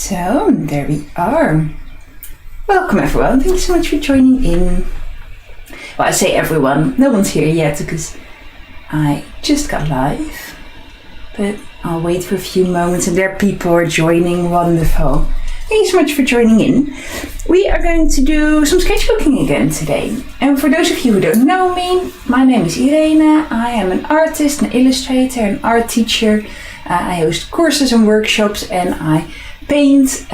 So, there we are. Welcome everyone, thank you so much for joining in. Well, I say everyone, no one's here yet because I just got live. But I'll wait for a few moments and there people are joining, wonderful. Thank you so much for joining in. We are going to do some sketchbooking again today. And for those of you who don't know me, my name is Irene. I am an artist, an illustrator, an art teacher. I host courses and workshops and I paint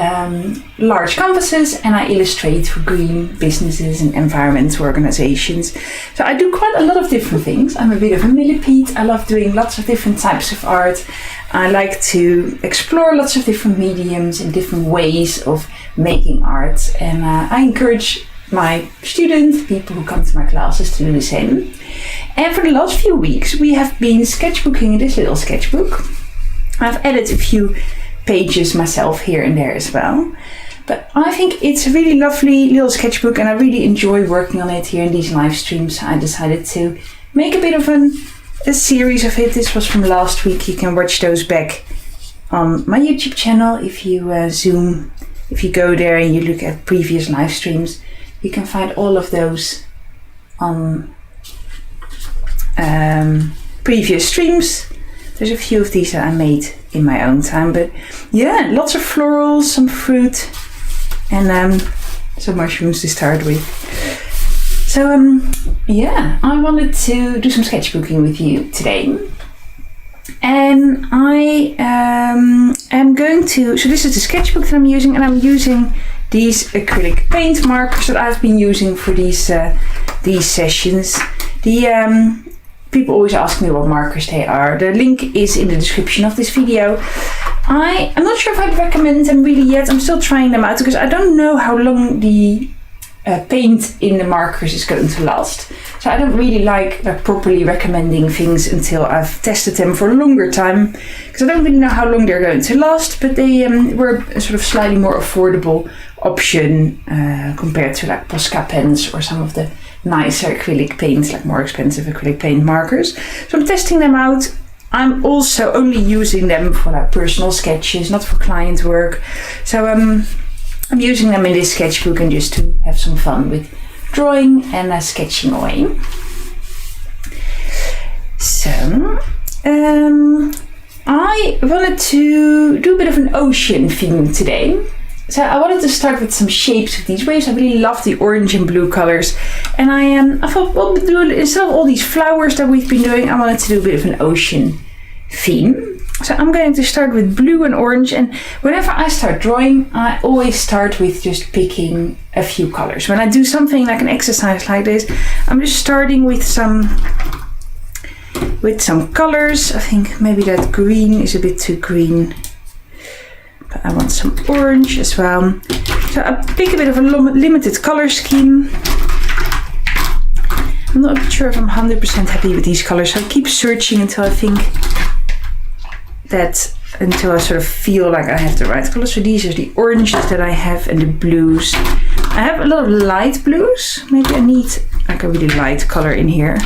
large canvases and I illustrate for green businesses and environmental organizations. So I do quite a lot of different things. I'm a bit of a millipede. I love doing lots of different types of art. I like to explore lots of different mediums and different ways of making art. And I encourage my students, people who come to my classes, to do the same. And for the last few weeks, we have been sketchbooking in this little sketchbook. I've added a few pages myself here and there as well. But I think it's a really lovely little sketchbook and I really enjoy working on it here in these live streams. I decided to make a bit of a series of it. This was from last week. You can watch those back on my YouTube channel. If you if you go there and you look at previous live streams, you can find all of those on previous streams. There's a few of these that I made in my own time, but yeah, lots of florals, some fruit, and some mushrooms to start with. So yeah, I wanted to do some sketchbooking with you today. And I am going to, so this is the sketchbook that I'm using, and I'm using these acrylic paint markers that I've been using for these sessions. People always ask me what markers they are. The link is in the description of this video. I'm not sure if I'd recommend them really yet. I'm still trying them out because I don't know how long the paint in the markers is going to last. So I don't really like properly recommending things until I've tested them for a longer time, because I don't really know how long they're going to last, but they were a sort of slightly more affordable option compared to like Posca pens or some of the nicer acrylic paints, like more expensive acrylic paint markers. So I'm testing them out. I'm also only using them for like personal sketches, not for client work. So I'm using them in this sketchbook and just to have some fun with drawing and sketching away. So I wanted to do a bit of an ocean theme today. So I wanted to start with some shapes of these waves. I really love the orange and blue colors. And I thought, well, instead of all these flowers that we've been doing, I wanted to do a bit of an ocean theme. So I'm going to start with blue and orange. And whenever I start drawing, I always start with just picking a few colors. When I do something like an exercise like this, I'm just starting with some colors. I think maybe that green is a bit too green. I want some orange as well. So I pick a bit of a limited color scheme. I'm not sure if I'm 100% happy with these colors, so I keep searching until I think until I sort of feel like I have the right color. So these are the oranges that I have and the blues. I have a lot of light blues. Maybe I need like a really light color in here.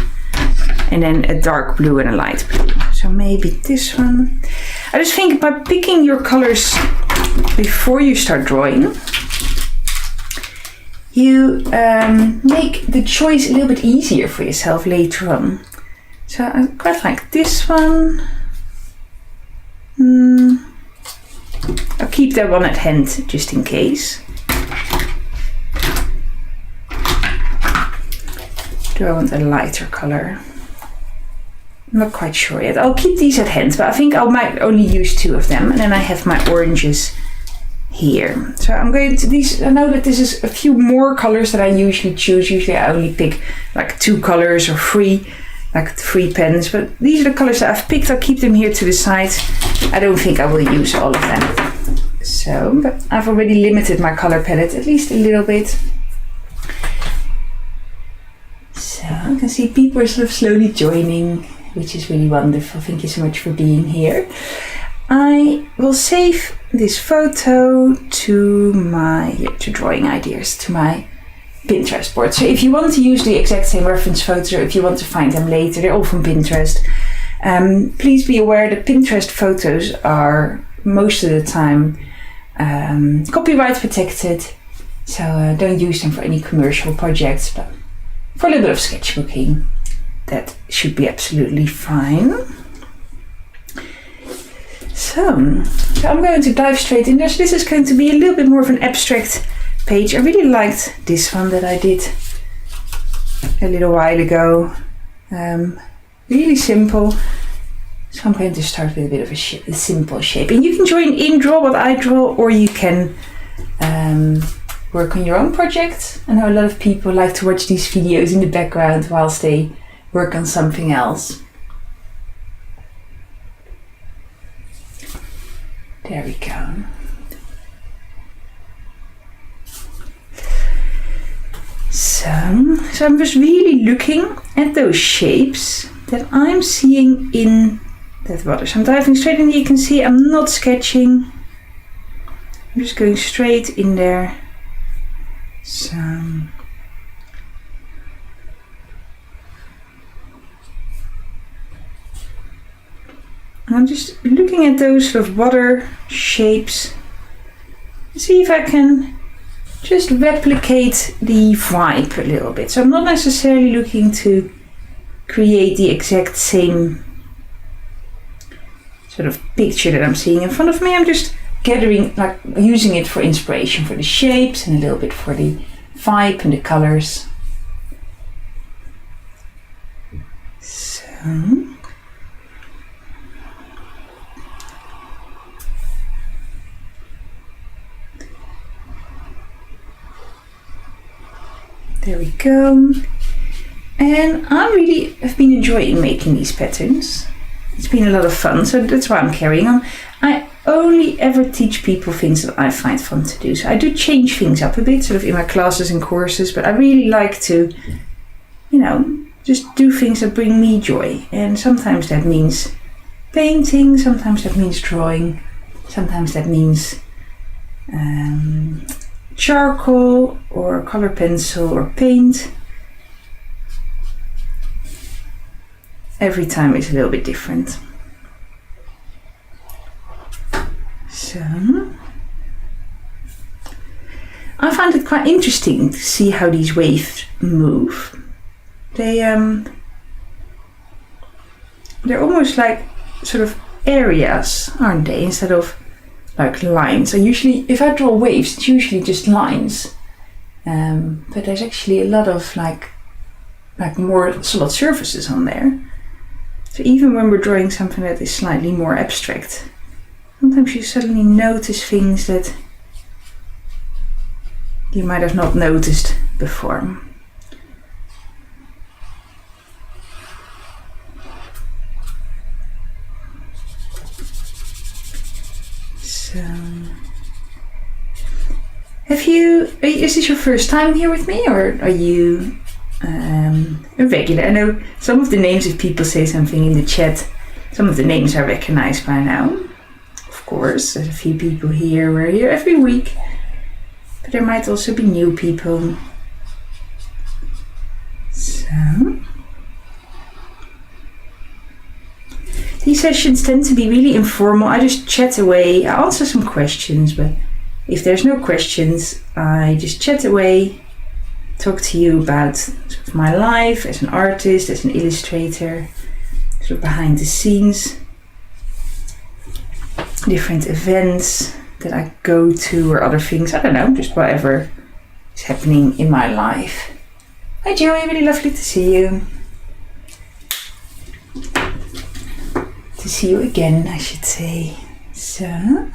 And then a dark blue and a light blue. So maybe this one. I just think by picking your colors before you start drawing, you make the choice a little bit easier for yourself later on. So I quite like this one. I'll keep that one at hand just in case. Do I want a lighter color? I'm not quite sure yet. I'll keep these at hand, but I think I might only use 2 of them. And then I have my oranges here. So I'm going to these. I know that this is a few more colors that I usually choose. Usually I only pick like 2 colors or 3, like 3 pens. But these are the colors that I've picked. I'll keep them here to the side. I don't think I will use all of them. So, but I've already limited my color palette at least a little bit. So I can see people are sort of slowly joining, which is really wonderful. Thank you so much for being here. I will save this photo to my drawing ideas, to my Pinterest board. So if you want to use the exact same reference photos, or if you want to find them later, they're all from Pinterest. Please be aware that Pinterest photos are most of the time copyright protected, so don't use them for any commercial projects, but for a little bit of sketchbooking, that should be absolutely fine. So I'm going to dive straight in there. So this is going to be a little bit more of an abstract page. I really liked this one that I did a little while ago. Really simple. So I'm going to start with a bit of a simple shape. And you can join in, draw what I draw, or you can work on your own project. I know a lot of people like to watch these videos in the background whilst they work on something else. There we go. So I'm just really looking at those shapes that I'm seeing in that water. So I'm diving straight in. You can see I'm not sketching. I'm just going straight in there. So I'm just looking at those sort of water shapes. See if I can just replicate the vibe a little bit. So I'm not necessarily looking to create the exact same sort of picture that I'm seeing in front of me. I'm just gathering, like using it for inspiration for the shapes and a little bit for the vibe and the colors. So there we go. And I really have been enjoying making these patterns. It's been a lot of fun, so that's why I'm carrying on. I only ever teach people things that I find fun to do. So I do change things up a bit, sort of in my classes and courses, but I really like to, just do things that bring me joy. And sometimes that means painting, sometimes that means drawing, sometimes that means charcoal or color pencil or paint. Every time is a little bit different. So I find it quite interesting to see how these waves move. They're almost like sort of areas, aren't they, instead of like lines. So usually if I draw waves, it's usually just lines, but there's actually a lot of like more solid surfaces on there. So even when we're drawing something that is slightly more abstract, sometimes you suddenly notice things that you might have not noticed before. So, is this your first time here with me, or are you a regular? I know some of the names, if people say something in the chat, some of the names I recognize by now. Of course, there's a few people here, we're here every week, but there might also be new people. So these sessions tend to be really informal. I just chat away, I answer some questions, but if there's no questions, I just chat away, talk to you about sort of my life as an artist, as an illustrator, sort of behind the scenes, different events that I go to or other things, I don't know, just whatever is happening in my life. Hi Joey, really lovely to see you. To see you again, I should say. So,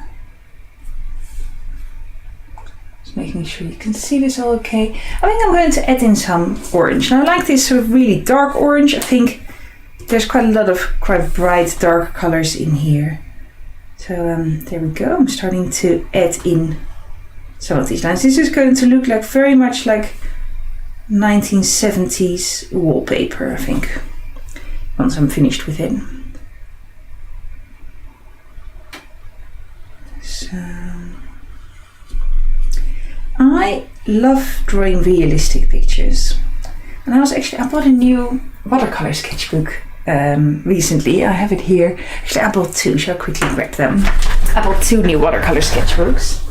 just making sure you can see this all okay. I think I'm going to add in some orange. Now I like this sort of really dark orange. I think there's quite a lot of quite bright dark colors in here. So there we go. I'm starting to add in some of these lines. This is going to look like very much like 1970s wallpaper, I think, once I'm finished with it. So I love drawing realistic pictures, and I bought a new watercolor sketchbook recently. I have it here. Actually, I bought two, so I'll quickly grab them. I bought two new watercolor sketchbooks.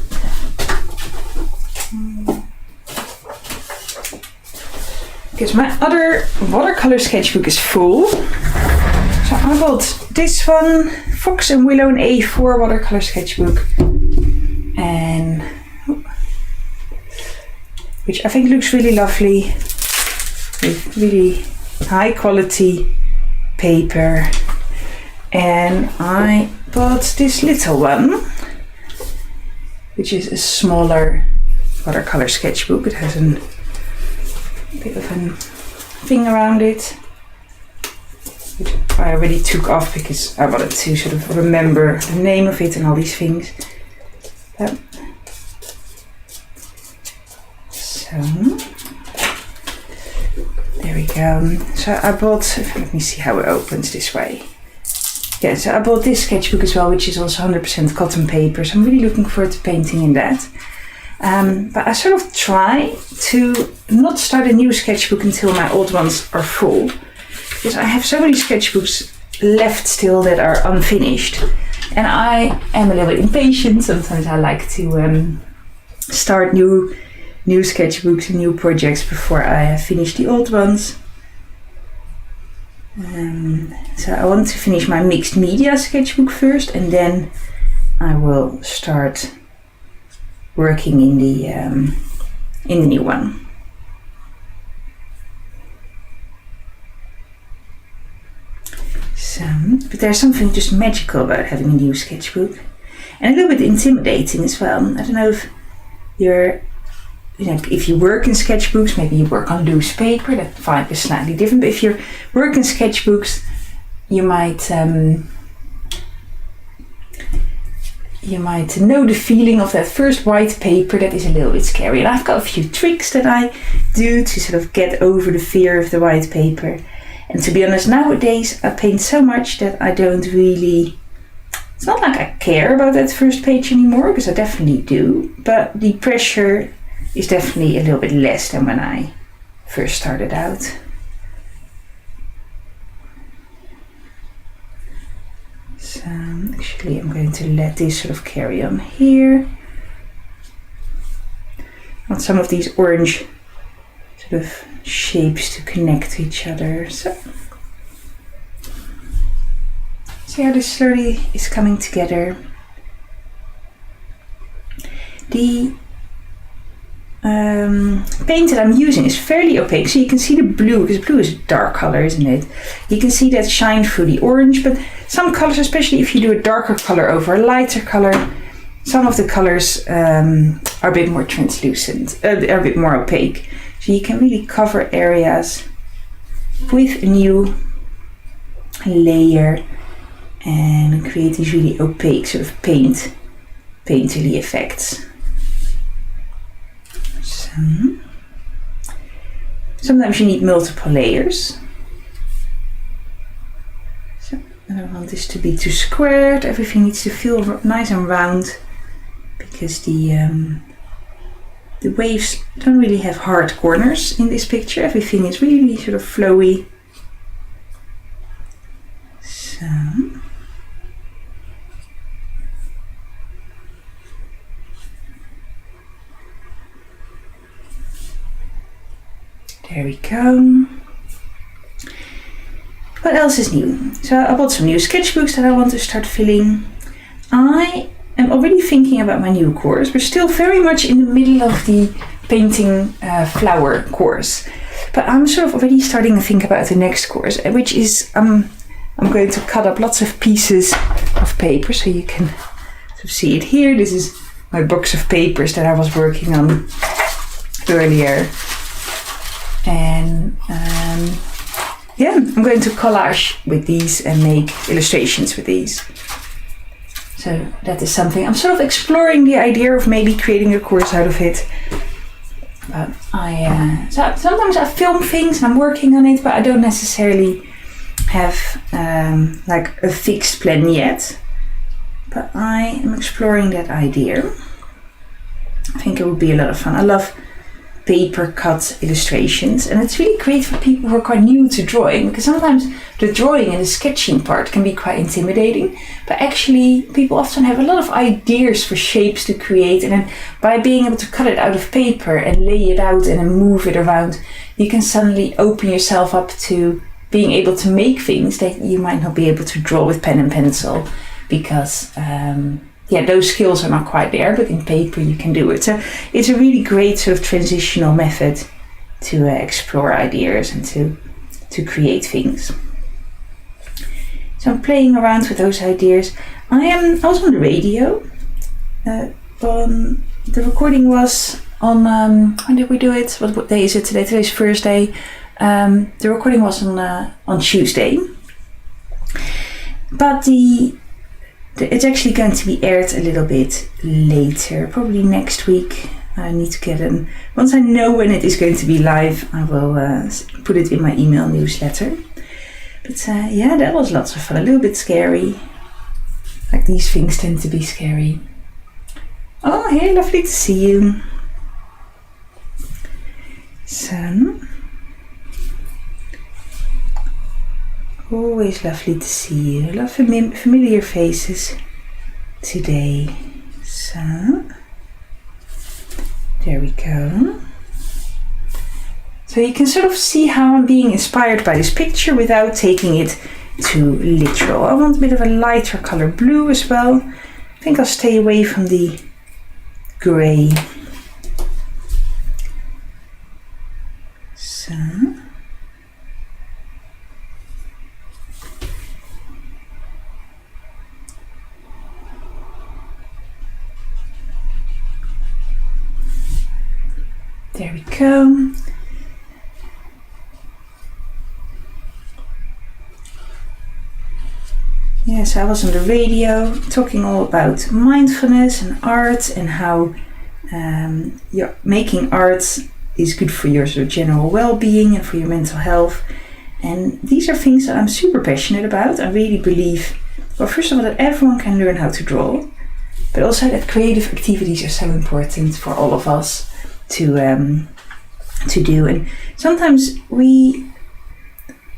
because my other watercolor sketchbook is full. So I bought this one, Fox and Willow, an A4 watercolor sketchbook, and which I think looks really lovely with really high quality paper. And I bought this little one, which is a smaller watercolor sketchbook. It has a bit of a thing around it, which I already took off because I wanted to sort of remember the name of it and all these things. So there we go. So I bought, let me see how it opens this way. Yeah, so I bought this sketchbook as well, which is also 100% cotton paper. So I'm really looking forward to painting in that. But I sort of try to not start a new sketchbook until my old ones are full. Because I have so many sketchbooks left still that are unfinished. And I am a little bit impatient. Sometimes I like to start new sketchbooks and new projects before I have finished the old ones. So I want to finish my mixed media sketchbook first, and then I will start working in the new one. So, but there's something just magical about having a new sketchbook, and a little bit intimidating as well. I don't know if if you work in sketchbooks, maybe you work on loose paper, that vibe is slightly different. But if you work in sketchbooks, you might know the feeling of that first white paper that is a little bit scary. And I've got a few tricks that I do to sort of get over the fear of the white paper. And to be honest, nowadays I paint so much that I don't really, it's not like I care about that first page anymore, because I definitely do, but the pressure is definitely a little bit less than when I first started out. So actually I'm going to let this sort of carry on here. I want some of these orange sort of shapes to connect to each other. So see how this slowly is coming together. The paint that I'm using is fairly opaque, so you can see the blue, because blue is a dark color, isn't it? You can see that shine through the orange, but some colors, especially if you do a darker color over a lighter color, some of the colors are a bit more translucent, are a bit more opaque. So you can really cover areas with a new layer and create these really opaque sort of painterly effects. So, sometimes you need multiple layers. So I don't want this to be too squared. Everything needs to feel nice and round, because the waves don't really have hard corners in this picture. Everything is really sort of flowy. So there we go. What else is new? So I bought some new sketchbooks that I want to start filling. I am already thinking about my new course. We're still very much in the middle of the painting flower course, but I'm sort of already starting to think about the next course, which is I'm going to cut up lots of pieces of paper, so you can sort of see it here. This is my box of papers that I was working on earlier. And yeah, I'm going to collage with these and make illustrations with these. So that is something I'm sort of exploring, the idea of maybe creating a course out of it. But so sometimes I film things and I'm working on it, but I don't necessarily have like a fixed plan yet. But I am exploring that idea. I think it would be a lot of fun. I love paper cut illustrations, and it's really great for people who are quite new to drawing, because sometimes the drawing and the sketching part can be quite intimidating, but actually people often have a lot of ideas for shapes to create, and then by being able to cut it out of paper and lay it out and then move it around, you can suddenly open yourself up to being able to make things that you might not be able to draw with pen and pencil, because those skills are not quite there, but in paper you can do it. So it's a really great sort of transitional method to explore ideas and to create things. So I'm playing around with those ideas. I was on the radio. The recording was on, when did we do it? What day is it today? Today's Thursday. The recording was on Tuesday. But it's actually going to be aired a little bit later, probably next week. I need to get in. Once I know when it is going to be live, I will put it in my email newsletter. But that was lots of fun. A little bit scary. Like, these things tend to be scary. Oh, hey, lovely to see you. So, always lovely to see you. Love familiar faces today. So, there we go. So you can sort of see how I'm being inspired by this picture without taking it too literal. I want a bit of a lighter color blue as well. I think I'll stay away from the grey. So. There we go. Yes, I was on the radio talking all about mindfulness and art and how making art is good for your sort of general well-being and for your mental health. And these are things that I'm super passionate about. I really believe, well, first of all, that everyone can learn how to draw, but also that creative activities are so important for all of us to do. And sometimes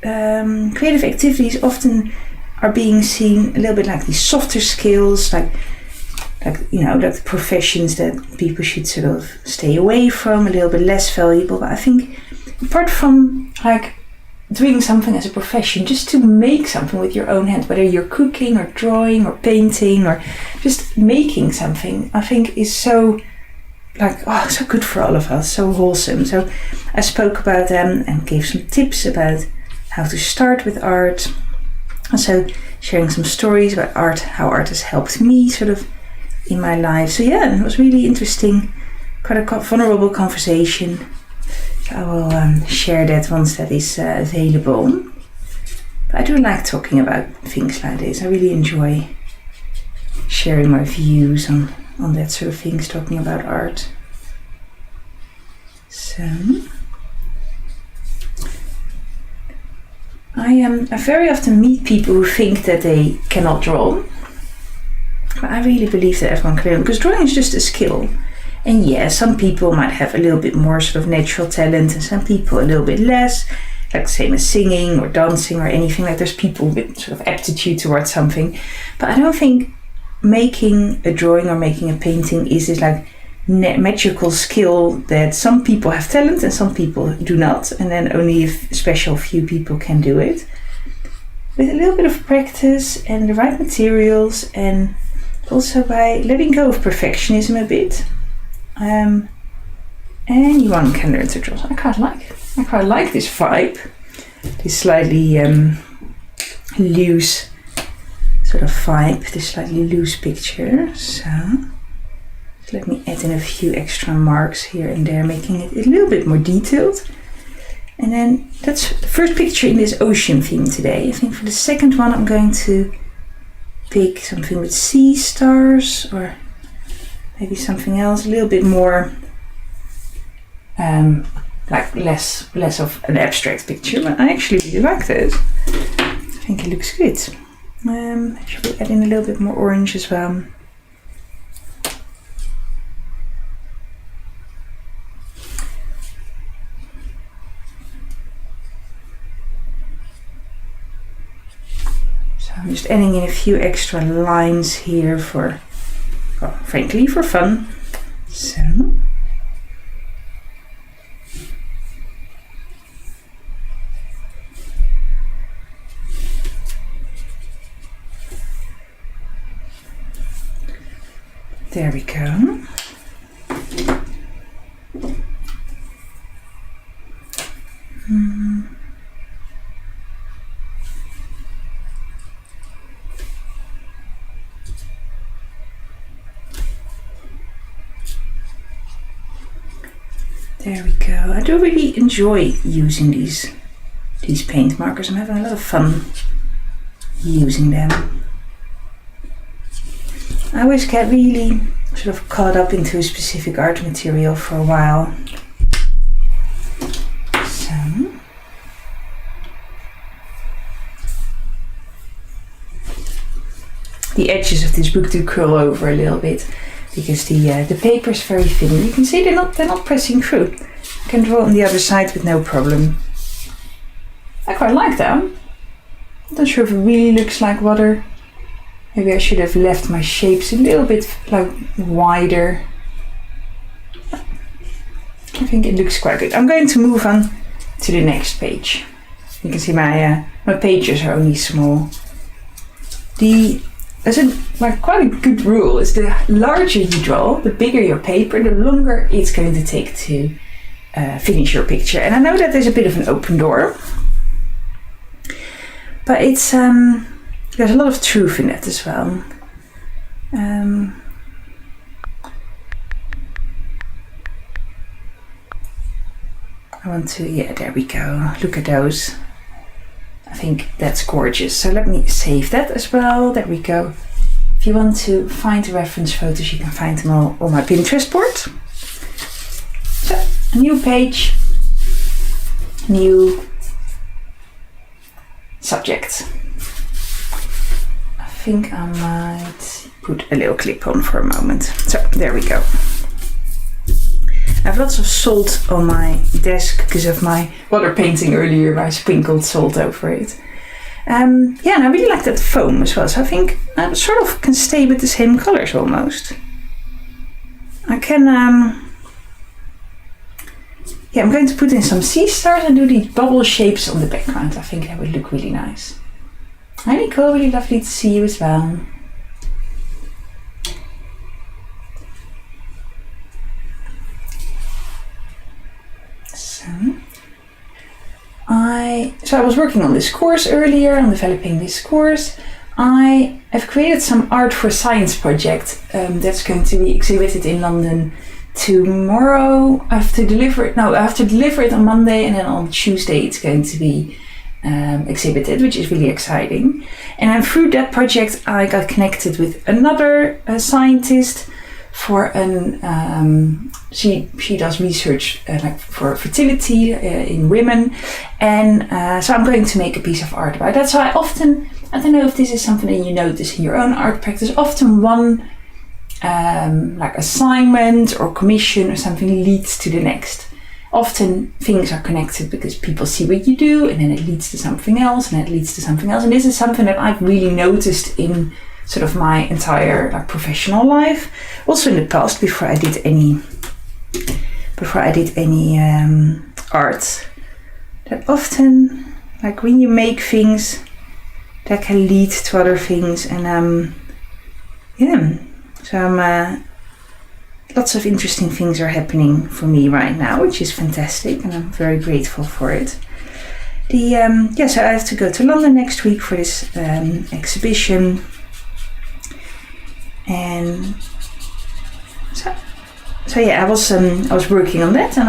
creative activities often are being seen a little bit like these softer skills, like the professions that people should sort of stay away from, a little bit less valuable. But I think apart from like doing something as a profession, just to make something with your own hands, whether you're cooking or drawing or painting or just making something, I think is so so good for all of us, so wholesome. So I spoke about them and gave some tips about how to start with art. Also sharing some stories about art, how art has helped me sort of in my life. So it was really interesting, quite a vulnerable conversation. So I will share that once that is available. But I do like talking about things like this. I really enjoy sharing my views on that sort of things, talking about art. So I very often meet people who think that they cannot draw. But I really believe that everyone can learn, because drawing is just a skill. And some people might have a little bit more sort of natural talent and some people a little bit less, like same as singing or dancing or anything. Like, there's people with sort of aptitude towards something. But I don't think making a drawing or making a painting is this like magical skill that some people have talent and some people do not, and then only a special few people can do it. With a little bit of practice and the right materials, and also by letting go of perfectionism a bit, anyone can learn to draw. I quite like this vibe, this slightly loose sort of vibe, this slightly loose picture. So let me add in a few extra marks here and there, making it a little bit more detailed. And then that's the first picture in this ocean theme today. I think for the second one I'm going to pick something with sea stars, or maybe something else a little bit more like less of an abstract picture. But I actually really like this. I think it looks good. Should we add in a little bit more orange as well? I'm just adding in a few extra lines here frankly, for fun. So, There we go. There we go. I do really enjoy using these paint markers. I'm having a lot of fun using them. I always get really sort of caught up into a specific art material for a while. So the edges of this book do curl over a little bit because the paper is very thin. You can see they're not pressing through. I can draw on the other side with no problem. I quite like them. I'm not sure if it really looks like water. Maybe I should have left my shapes a little bit like wider. I think it looks quite good. I'm going to move on to the next page. You can see my pages are only small. There's quite a good rule is the larger you draw, the bigger your paper, the longer it's going to take to finish your picture. And I know that there's a bit of an open door, but it's there's a lot of truth in that as well. I want to, yeah, there we go. Look at those. I think that's gorgeous. So let me save that as well. There we go. If you want to find the reference photos, you can find them all on my Pinterest board. So, a new page, new subject. I think I might put a little clip on for a moment. So, there we go. I have lots of salt on my desk because of my water painting earlier. I sprinkled salt over it. Yeah, and I really like that foam as well. So I think I sort of can stay with the same colors almost. I can, yeah, I'm going to put in some sea stars and do these bubble shapes on the background. I think that would look really nice. Hi Nicole, really lovely to see you as well. So I was working on this course earlier, on developing this course. I have created some art for science project that's going to be exhibited in London tomorrow. I have to deliver it on Monday, and then on Tuesday it's going to be exhibited, which is really exciting. And then through that project I got connected with another scientist for she does research like for fertility in women, and so I'm going to make a piece of art about that. So I don't know if this is something that you notice in your own art practice, often one like assignment or commission or something leads to the next. Often things are connected because people see what you do, and then it leads to something else, and it leads to something else. And this is something that I've really noticed in sort of my entire like professional life, also in the past before I did any art. That often, like when you make things, that can lead to other things, and yeah. So lots of interesting things are happening for me right now, which is fantastic, and I'm very grateful for it. So I have to go to London next week for this exhibition. And so yeah, I was working on that, and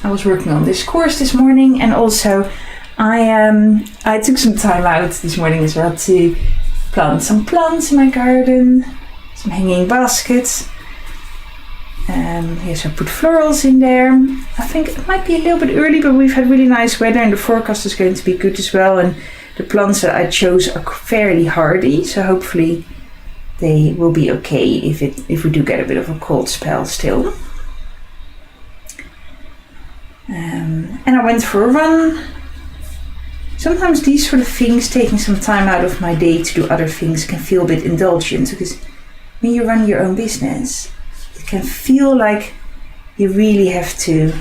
I was working on this course this morning, and also I took some time out this morning as well to plant some plants in my garden, some hanging baskets. So I put florals in there. I think it might be a little bit early, but we've had really nice weather, and the forecast is going to be good as well. And the plants that I chose are fairly hardy, so hopefully they will be okay if we do get a bit of a cold spell still. And I went for a run. Sometimes these sort of things, taking some time out of my day to do other things, can feel a bit indulgent, because when you run your own business, it can feel like you really have to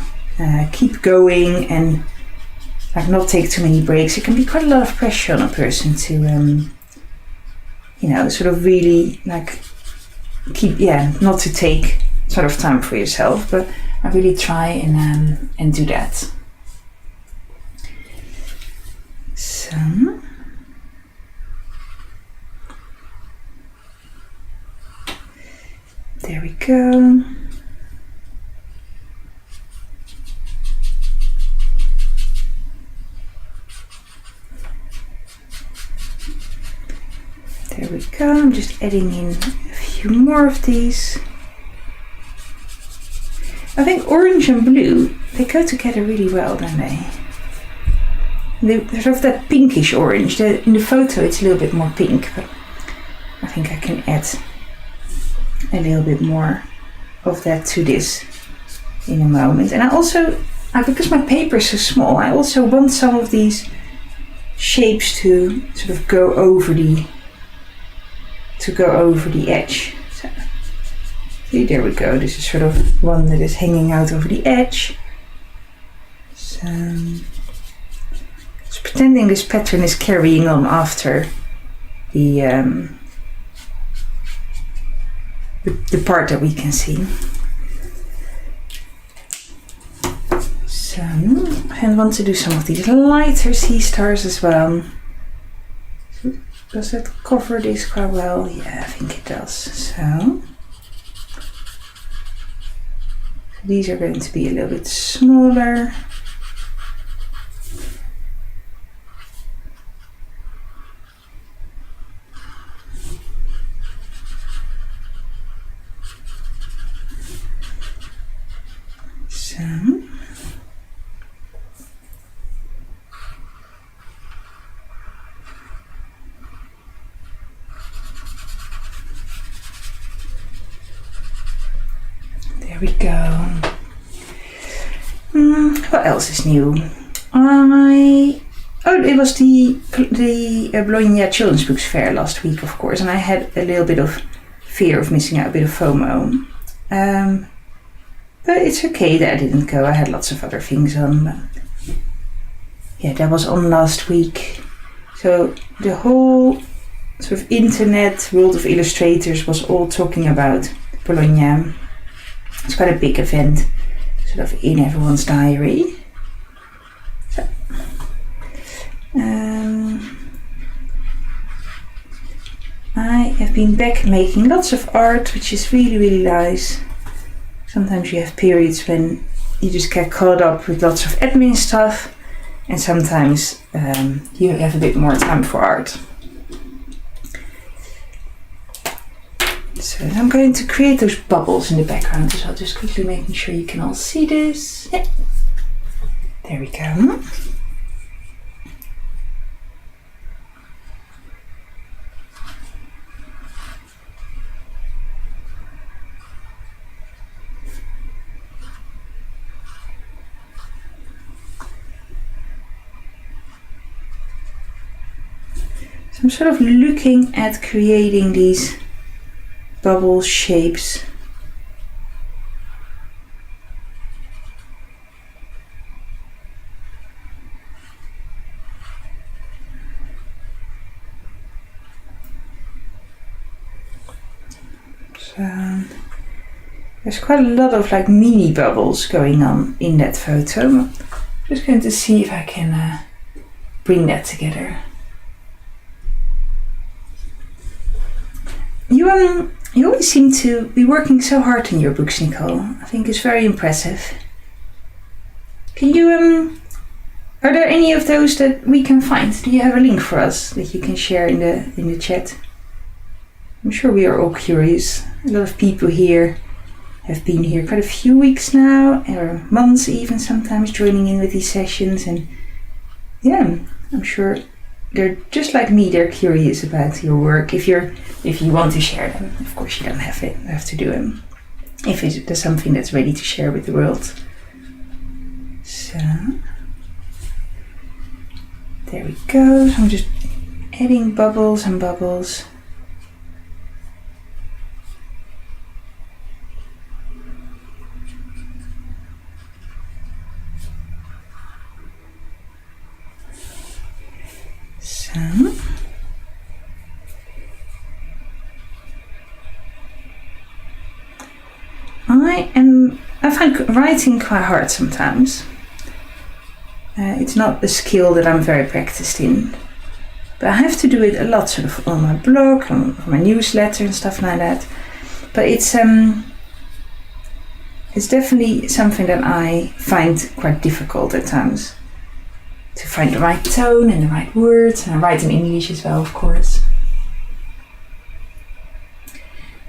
keep going and like not take too many breaks. It can be quite a lot of pressure on a person to sort of really like not to take sort of time for yourself, but I really try and do that. So there we go. There we go. I'm just adding in a few more of these. I think orange and blue, they go together really well, don't they? There's sort of that pinkish orange. In the photo it's a little bit more pink, but I think I can add a little bit more of that to this in a moment. And I also, because my paper is so small, I also want some of these shapes to sort of go over the edge. So, see, there we go. This is sort of one that is hanging out over the edge. So, just pretending this pattern is carrying on after the part that we can see. So, I want to do some of these lighter sea stars as well. Does that cover this quite well? Yeah, I think it does. So these are going to be a little bit smaller. So there we go. What else is new? It was the Bologna Children's Books Fair last week, of course, and I had a little bit of fear of missing out, a bit of FOMO. But it's okay that I didn't go. I had lots of other things on. But yeah, that was on last week. So the whole sort of internet world of illustrators was all talking about Bologna. It's quite a big event, sort of in everyone's diary. So, I have been back making lots of art, which is really, really nice. Sometimes you have periods when you just get caught up with lots of admin stuff, and sometimes you have a bit more time for art. So I'm going to create those bubbles in the background, so I'll just quickly making sure you can all see this. Yeah. There we go. So I'm sort of looking at creating these bubble shapes. So there's quite a lot of like mini bubbles going on in that photo. I'm just going to see if I can bring that together. You always seem to be working so hard on your books, Nicole. I think it's very impressive. Can you, are there any of those that we can find? Do you have a link for us that you can share in the chat? I'm sure we are all curious. A lot of people here have been here quite a few weeks now, or months even sometimes, joining in with these sessions. And yeah, I'm sure they're just like me, they're curious about your work. If you want to share them, of course you don't have to do them. If there's something that's ready to share with the world. So there we go. So I'm just adding bubbles and bubbles. So find writing quite hard sometimes. It's not a skill that I'm very practiced in. But I have to do it a lot, sort of on my blog, on my newsletter and stuff like that. But it's definitely something that I find quite difficult at times. To find the right tone and the right words. And I write in English as well, of course.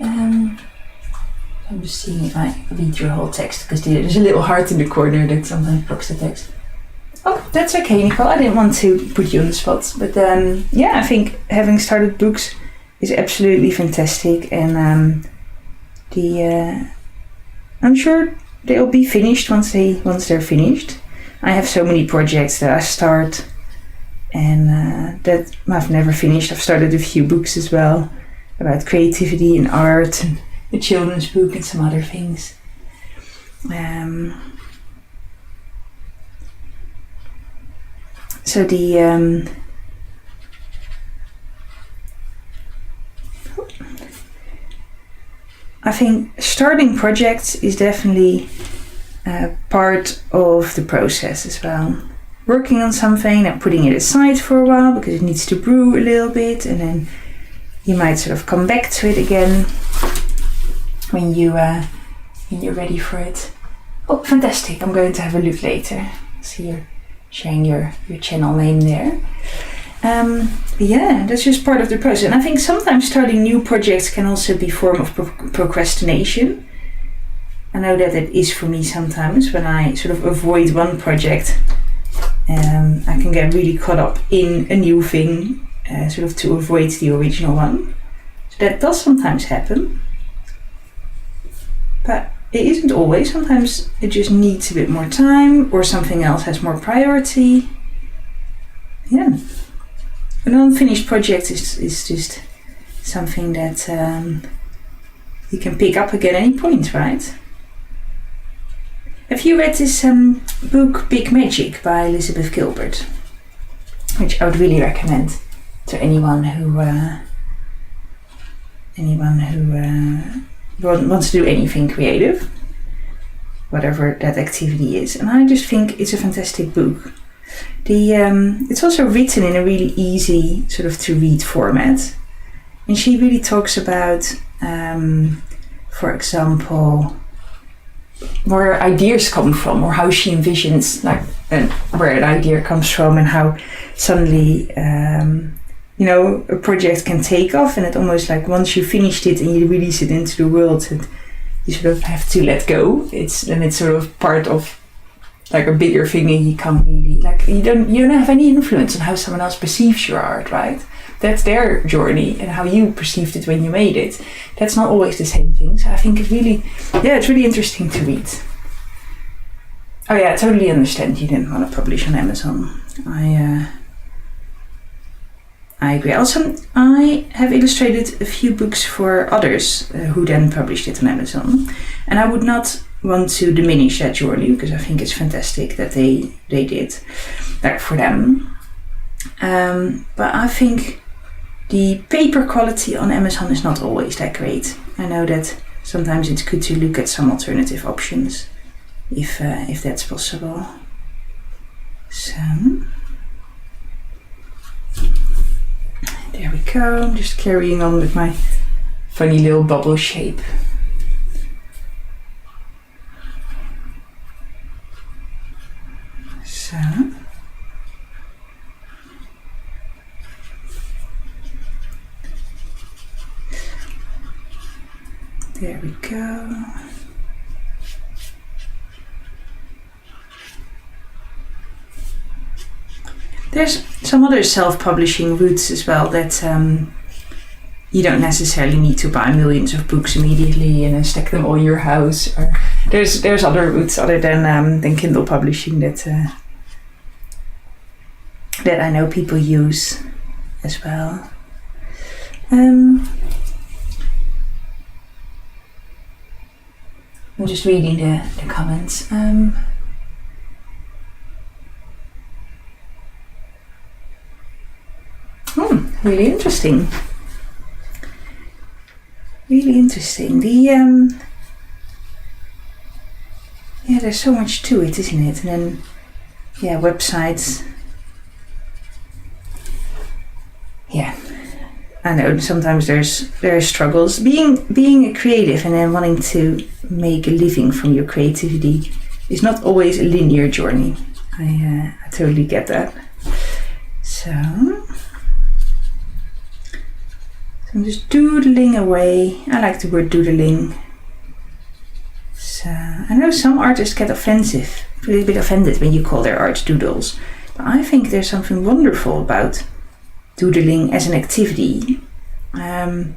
I'm just seeing if I read your whole text, because there's a little heart in the corner that sometimes blocks the text. Oh, that's okay, Nicole. I didn't want to put you on the spot. But I think having started books is absolutely fantastic. And I'm sure they'll be finished once they're finished. I have so many projects that I start and that I've never finished. I've started a few books as well about creativity and art and a children's book and some other things. So I think starting projects is definitely part of the process as well. Working on something and putting it aside for a while because it needs to brew a little bit, and then you might sort of come back to it again when you're ready for it. Oh, fantastic! I'm going to have a look later. See you're sharing your channel name there. That's just part of the process. And I think sometimes starting new projects can also be a form of procrastination. I know that it is for me sometimes when I sort of avoid one project. I can get really caught up in a new thing, sort of to avoid the original one. So that does sometimes happen. But it isn't always. Sometimes it just needs a bit more time, or something else has more priority. Yeah. An unfinished project is just something that you can pick up again at any point, right? Have you read this book Big Magic by Elizabeth Gilbert? Which I would really recommend to anyone who wants to do anything creative, whatever that activity is. And I just think it's a fantastic book. It's also written in a really easy sort of to read format, and she really talks about, for example, where ideas come from, or how she envisions where an idea comes from, and how suddenly a project can take off, and it almost like once you finished it and you release it into the world, and you sort of have to let go. It's sort of part of like a bigger thing, and you can't really you don't have any influence on how someone else perceives your art, right? That's their journey, and how you perceived it when you made it. That's not always the same thing. So I think it's really interesting to read. Oh yeah, I totally understand you didn't want to publish on Amazon. I agree. Also, I have illustrated a few books for others who then published it on Amazon, and I would not want to diminish that journey, because I think it's fantastic that they did that for them. But I think the paper quality on Amazon is not always that great. I know that sometimes it's good to look at some alternative options if that's possible. So there we go. I'm just carrying on with my funny little bubble shape. So there we go. There's some other self-publishing routes as well that you don't necessarily need to buy millions of books immediately and then stack them all in your house. Or there's other routes other than Kindle publishing that I know people use as well. I'm just reading the comments. Really interesting. Really interesting. there's so much to it, isn't it? And then, yeah, websites. Yeah, I know sometimes there are struggles. Being a creative and then wanting to make a living from your creativity is not always a linear journey. I totally get that. So I'm just doodling away. I like the word doodling. So I know some artists get a little bit offended when you call their art doodles. But I think there's something wonderful about doodling as an activity. And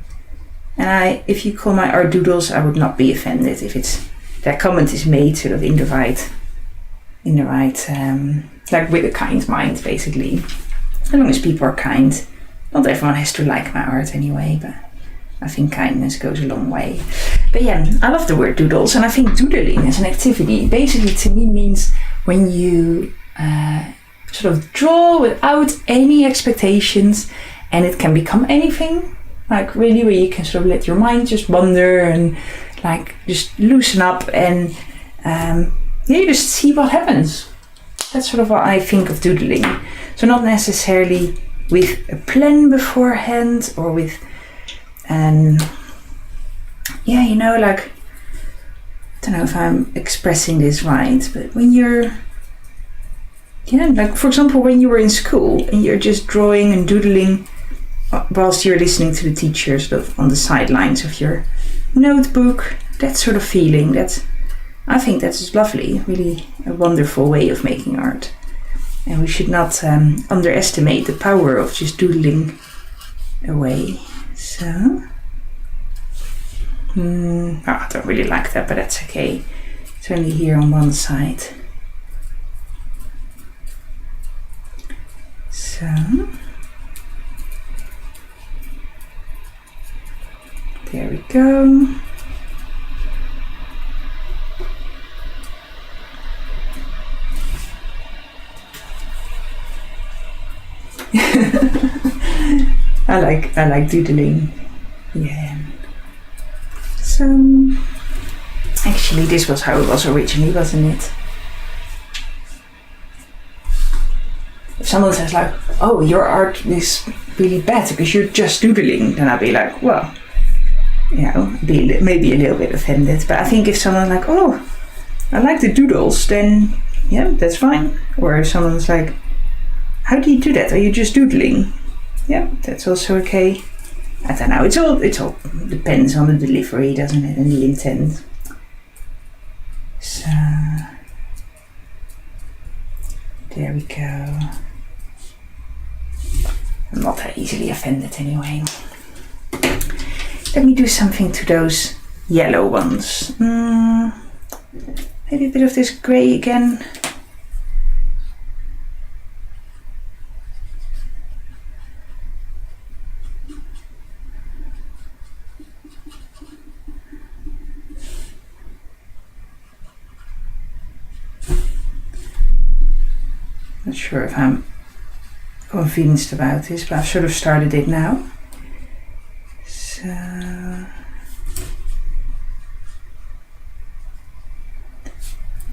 if you call my art doodles, I would not be offended if that comment is made sort of in the right, like with a kind mind, basically. As long as people are kind. Not everyone has to like my art anyway, but I think kindness goes a long way. But yeah, I love the word doodles, and I think doodling as an activity basically to me means when you sort of draw without any expectations, and it can become anything, like really where you can sort of let your mind just wander and like just loosen up and you just see what happens. That's sort of what I think of doodling. So not necessarily with a plan beforehand or with like, I don't know if I'm expressing this right, but when you're like for example when you were in school and you're just drawing and doodling whilst you're listening to the teacher sort of on the sidelines of your notebook, that sort of feeling, I think that's lovely, really a wonderful way of making art. And we should not underestimate the power of just doodling away. So, I don't really like that, but that's okay. It's only here on one side. So, there we go. I like doodling. Yeah. So actually this was how it was originally, wasn't it? If someone says like, oh, your art is really bad because you're just doodling, then I'll be like, well, be maybe a little bit offended. But I think if someone's like, oh, I like the doodles, then yeah, that's fine. Or if someone's like, how do you do that? Are you just doodling? Yeah, that's also okay. I don't know. It all depends on the delivery, doesn't it, and the intent. So there we go. I'm not that easily offended anyway. Let me do something to those yellow ones. Maybe a bit of this grey again. Not sure if I'm convinced about this, but I've sort of started it now. So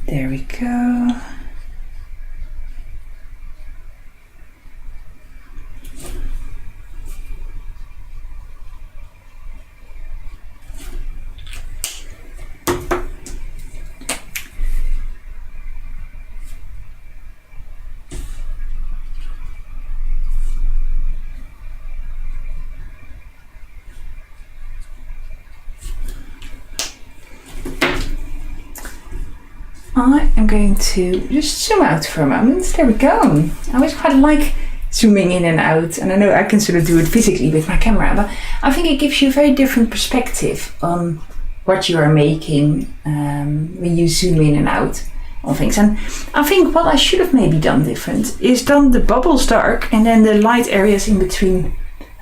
there we go. I am going to just zoom out for a moment. There we go. I always quite like zooming in and out, and I know I can sort of do it physically with my camera, but I think it gives you a very different perspective on what you are making when you zoom in and out on things. And I think what I should have maybe done different is done the bubbles dark and then the light areas in between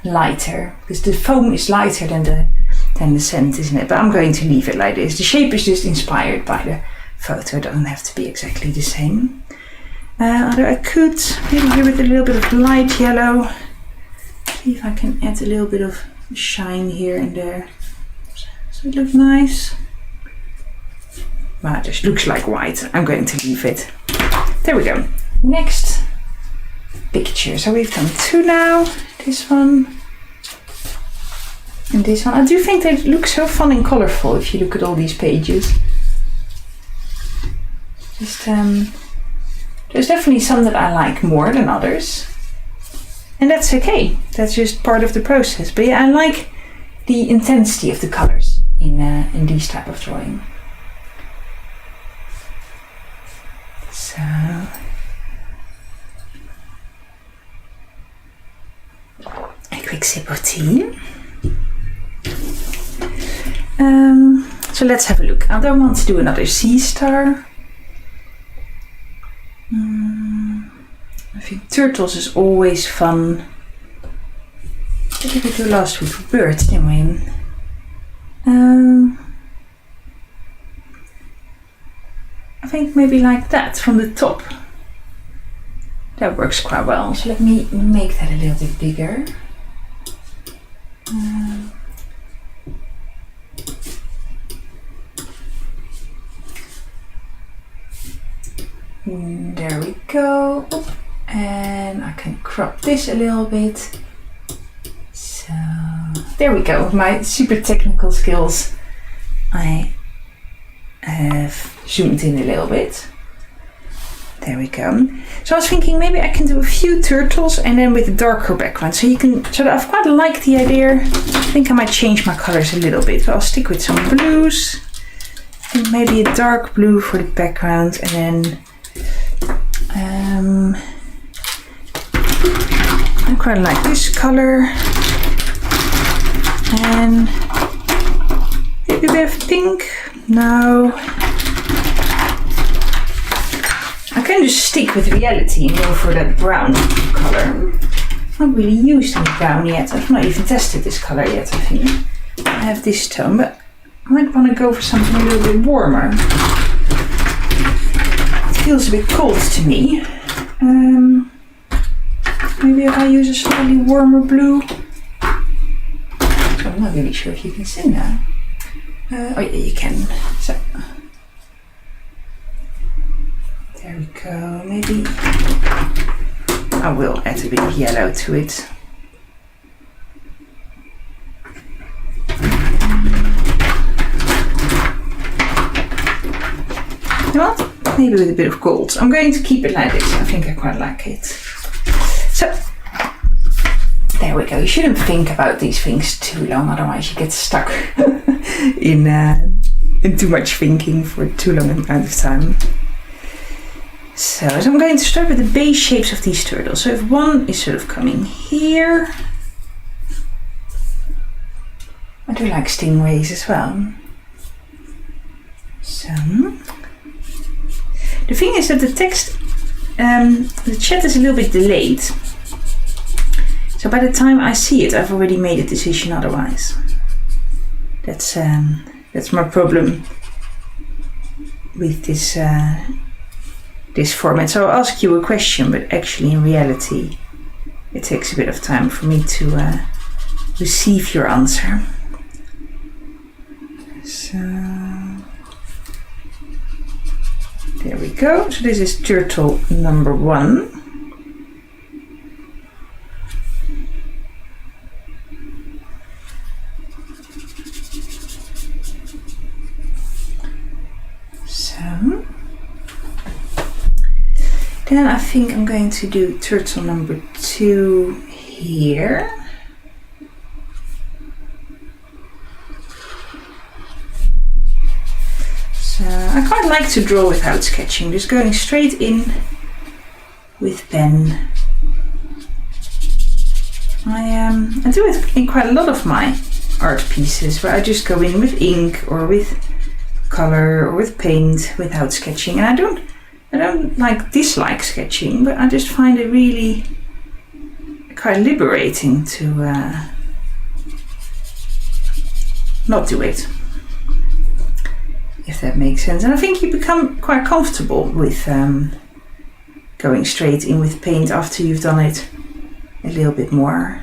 lighter, because the foam is lighter than the scent, isn't it? But I'm going to leave it like this. The shape is just inspired by the photo, doesn't have to be exactly the same. Although I could maybe here with a little bit of light yellow, see if I can add a little bit of shine here and there. So it looks nice. Well, it just looks like white. I'm going to leave it. There we go. Next picture. So we've done 2 now. This one. And this one. I do think they look so fun and colourful if you look at all these pages. Just, there's definitely some that I like more than others. And that's okay. That's just part of the process. But yeah, I like the intensity of the colours in these type of drawing. So a quick sip of tea. So let's have a look. I don't want to do another sea star. I think turtles is always fun. What did we do last week? Birds, didn't we? I think maybe like that from the top. That works quite well. So let me make that a little bit bigger. There we go. And I can crop this a little bit. So there we go. With my super technical skills, I have zoomed in a little bit. There we go. So I was thinking maybe I can do a few turtles and then with a darker background. So I've quite liked the idea. I think I might change my colors a little bit, but I'll stick with some blues. And maybe a dark blue for the background, and then I quite like this color. And maybe a bit of pink. No. I can just stick with reality and go for that brown color. I've not really used any brown yet. I've not even tested this color yet, I think. I have this tone, but I might want to go for something a little bit warmer. It feels a bit cold to me. Maybe if I use a slightly warmer blue. I'm not really sure if you can see that. Oh yeah, you can. So there we go. Maybe I will add a bit of yellow to it. You know what? Maybe with a bit of gold. I'm going to keep it like this. I think I quite like it. So there we go. You shouldn't think about these things too long, otherwise you get stuck in too much thinking for too long amount of time. So I'm going to start with the base shapes of these turtles. So if one is sort of coming here, I do like stingrays as well. So the thing is that the text, the chat is a little bit delayed. So by the time I see it, I've already made a decision otherwise. That's my problem with this this format. So I'll ask you a question, but actually in reality, it takes a bit of time for me to receive your answer. So there we go. So this is turtle number 1. So then I think I'm going to do turtle number 2 here. So I quite like to draw without sketching, just going straight in with pen. I do it in quite a lot of my art pieces, where I just go in with ink or with color or with paint without sketching. And I don't dislike sketching, but I just find it really quite liberating to not do it, if that makes sense. And I think you become quite comfortable with going straight in with paint after you've done it a little bit more.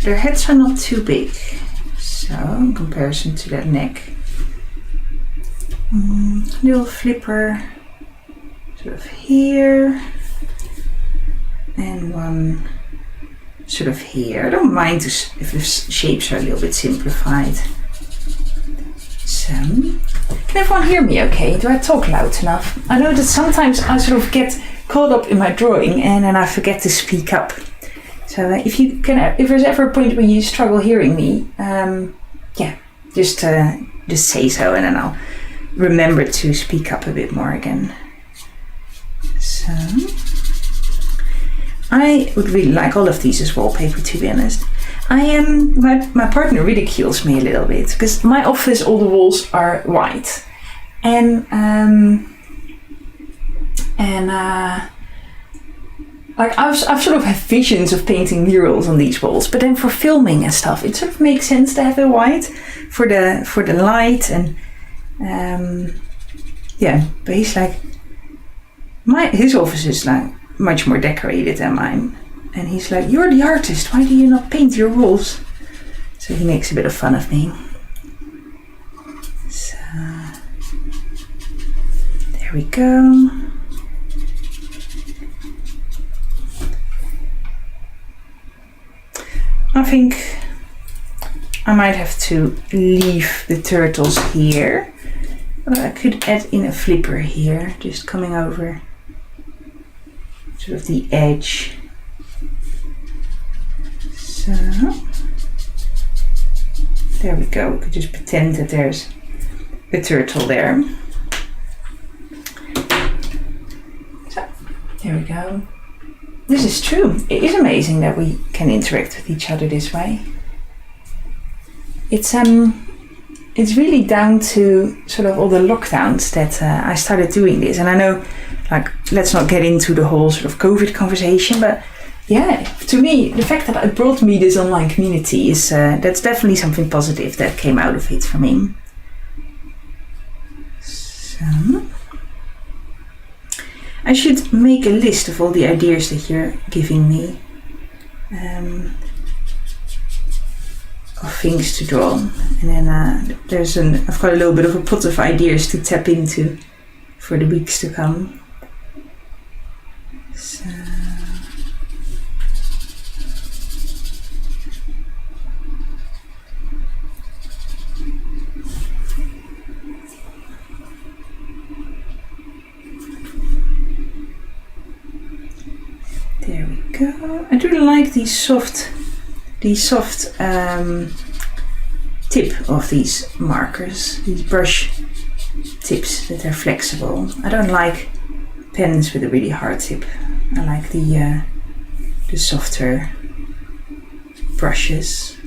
their heads are not too big. So in comparison to that neck. Little flipper sort of here. And one sort of here. I don't mind if the shapes are a little bit simplified. So, can everyone hear me okay? Do I talk loud enough? I know that sometimes I sort of get caught up in my drawing and then I forget to speak up. So if there's ever a point where you struggle hearing me, just say so and then I'll remember to speak up a bit more again. So, I would really like all of these as wallpaper, to be honest. My partner ridicules me a little bit because my office, all the walls are white, and I've sort of had visions of painting murals on these walls, but then for filming and stuff, it sort of makes sense to have it white for the light and but he's like his office is like much more decorated than mine. And he's like, you're the artist, why do you not paint your walls? So he makes a bit of fun of me. So, there we go. I think I might have to leave the turtles here. But I could add in a flipper here, just coming over sort of the edge. So, there we go. We could just pretend that there's a turtle there. So, there we go. This is true. It is amazing that we can interact with each other this way. It's really down to sort of all the lockdowns that I started doing this. And I know, like, let's not get into the whole sort of COVID conversation, but yeah, to me, the fact that it brought me this online community is, that's definitely something positive that came out of it for me. So, I should make a list of all the ideas that you're giving me. Of things to draw. And then I've got a little bit of a pot of ideas to tap into for the weeks to come. So, there we go. I do like these soft tip of these markers, these brush tips that are flexible. I don't like pens with a really hard tip. I like the softer brushes.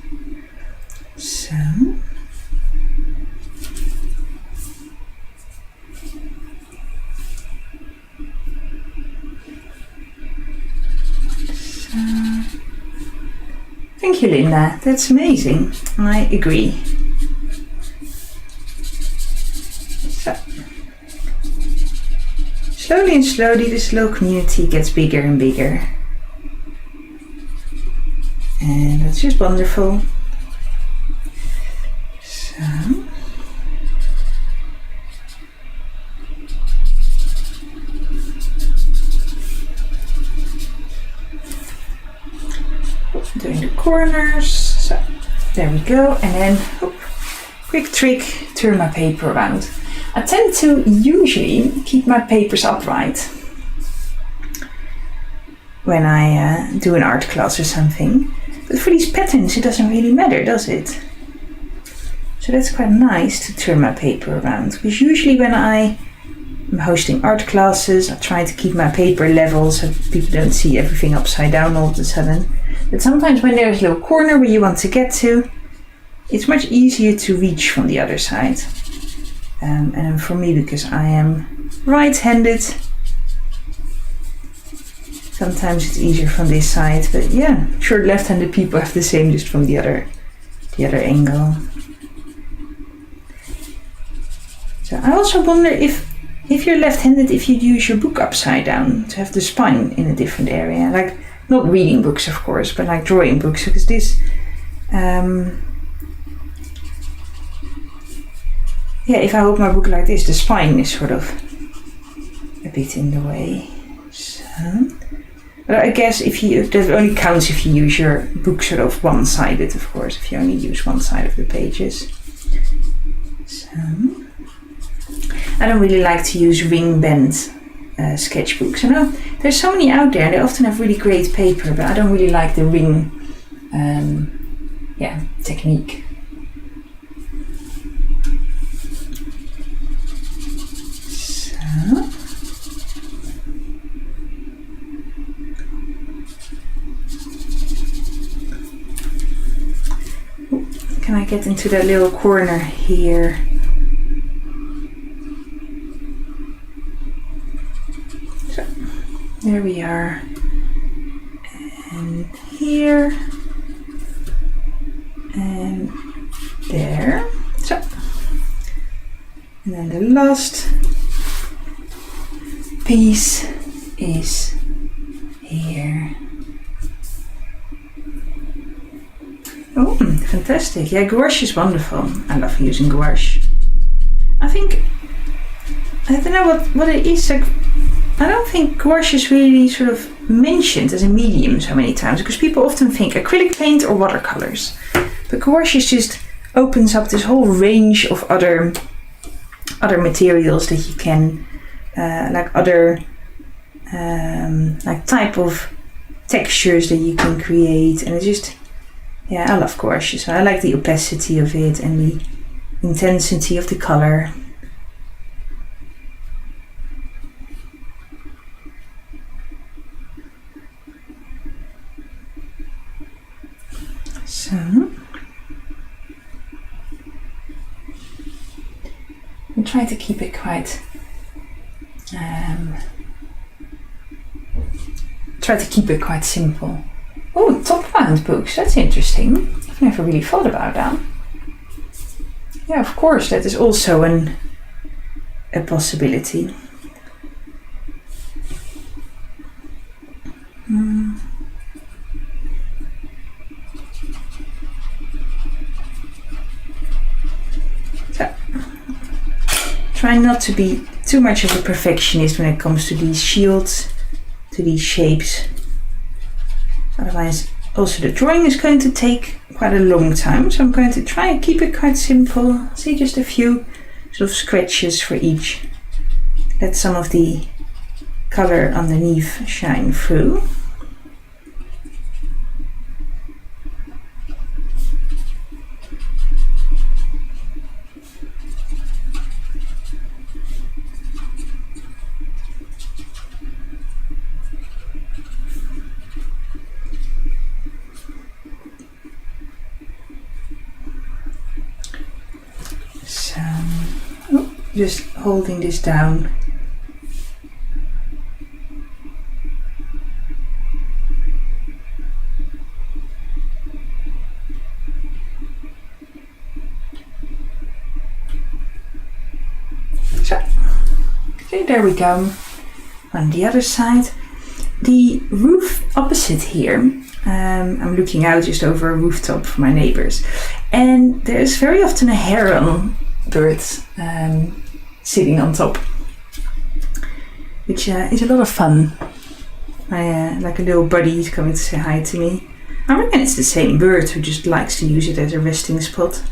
So, thank you, Linda. That's amazing. I agree. So, slowly and slowly, the slow community gets bigger and bigger. And that's just wonderful. So, doing the corners, so there we go, and then quick trick, turn my paper around. I tend to usually keep my papers upright when I do an art class or something, but for these patterns it doesn't really matter, does it? So that's quite nice to turn my paper around, because usually when I am hosting art classes I try to keep my paper level so people don't see everything upside down all of a sudden. But sometimes when there's a little corner where you want to get to, it's much easier to reach from the other side. And then for me, because I am right-handed, sometimes it's easier from this side. But yeah, sure, left-handed people have the same, just from the other angle. So I also wonder if you're left-handed, if you'd use your book upside down to have the spine in a different area, like. Not reading books, of course, but like drawing books, because this Yeah, if I hold my book like this, the spine is sort of a bit in the way. So, but I guess that only counts if you use your book sort of one-sided, of course, if you only use one side of the pages. So, I don't really like to use ring bend sketchbooks. I know there's so many out there, and they often have really great paper, but I don't really like the ring technique. Can I get into that little corner here? So, there we are. And here. And there. So. And then the last piece is here. Oh, fantastic. Yeah, gouache is wonderful. I love using gouache. I don't know what it is. Like, I don't think gouache is really sort of mentioned as a medium so many times, because people often think acrylic paint or watercolors. But gouache just opens up this whole range of other materials that you can, like type of textures that you can create, and it's just, yeah, I love gouache. So I like the opacity of it and the intensity of the color. So I'm trying to keep it quite simple. Oh, top-bound books, that's interesting. I've never really thought about that. Yeah, of course, that is also a possibility. So, try not to be too much of a perfectionist when it comes to these shields, to these shapes. Otherwise, also the drawing is going to take quite a long time, so I'm going to try and keep it quite simple. See, just a few sort of scratches for each. Let some of the color underneath shine through. Just holding this down. So, okay, there we go. On the other side, the roof opposite here, I'm looking out just over a rooftop for my neighbors, and there's very often a heron bird sitting on top, which is a lot of fun. Like a little buddy is coming to say hi to me. I reckon it's the same bird who just likes to use it as a resting spot.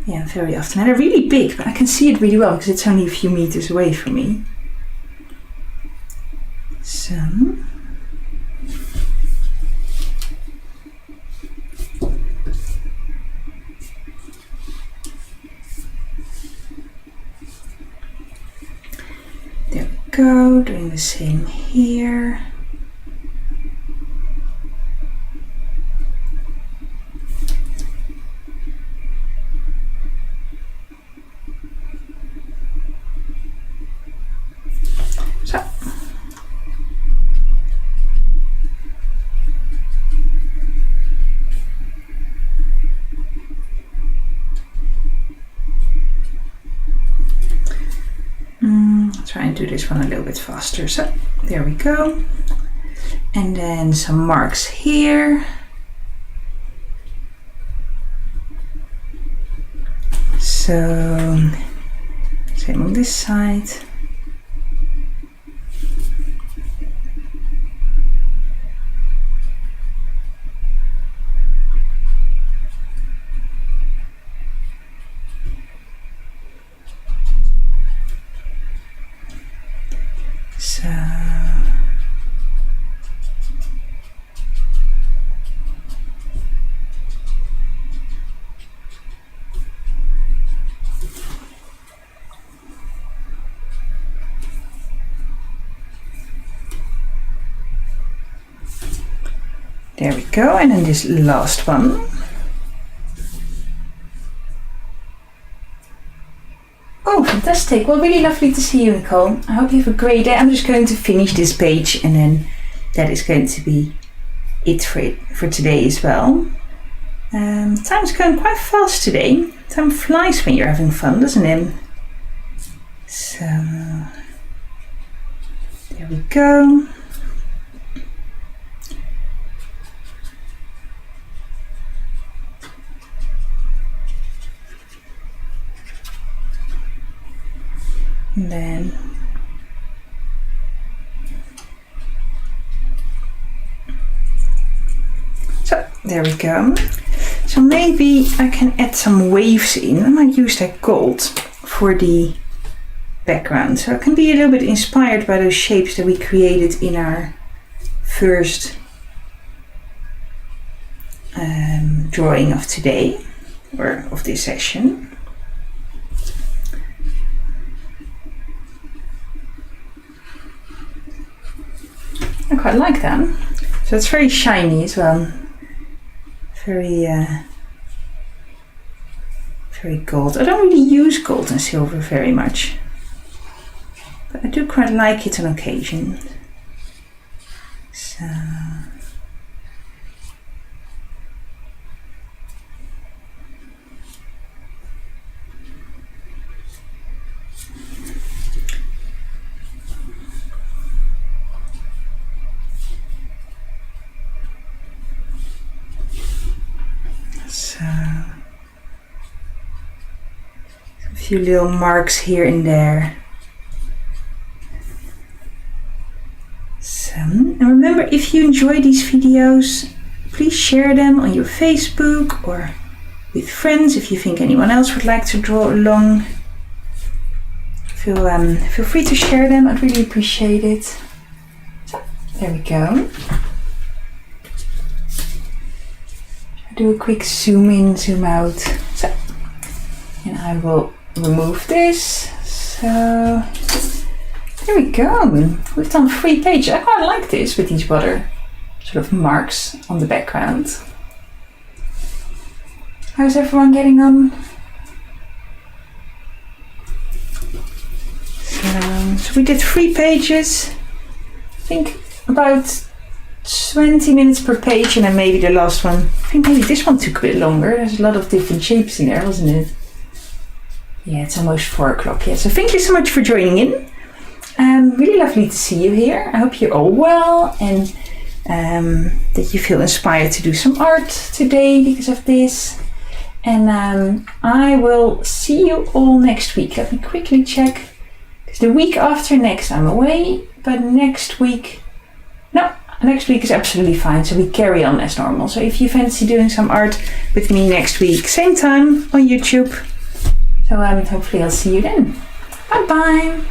Yeah, very often. And they're really big, but I can see it really well because it's only a few meters away from me. So, there we go, doing the same here. So, try and do this one a little bit faster. So there we go, and then some marks here. So same on this side. So there we go, and then this last one. Oh, fantastic. Well, really lovely to see you, Nicole. I hope you have a great day. I'm just going to finish this page and then that is going to be it for today as well. Time's going quite fast today. Time flies when you're having fun, doesn't it? So, there we go. And then so there we go. So maybe I can add some waves in. I might use that gold for the background. So it can be a little bit inspired by those shapes that we created in our first drawing of today, or of this session. I quite like that. So it's very shiny as well. Very gold. I don't really use gold and silver very much, but I do quite like it on occasion. So a few little marks here and there. So, and remember, if you enjoy these videos, please share them on your Facebook or with friends. If you think anyone else would like to draw along, feel free to share them. I'd really appreciate it. So, there we go. Do a quick zoom in, zoom out. So, and I will remove this. So there we go. We've done 3 pages. I quite like this with these water sort of marks on the background. How's everyone getting on? So we did 3 pages. I think about 20 minutes per page, and then maybe the last one. I think maybe this one took a bit longer. There's a lot of different shapes in there, wasn't it? Yeah, it's almost 4 o'clock. Yeah, so thank you so much for joining in. Really lovely to see you here. I hope you're all well and that you feel inspired to do some art today because of this. And I will see you all next week. Let me quickly check. Because the week after next I'm away, but next week is absolutely fine, so we carry on as normal. So if you fancy doing some art with me next week, same time on YouTube. So hopefully I'll see you then. Bye bye.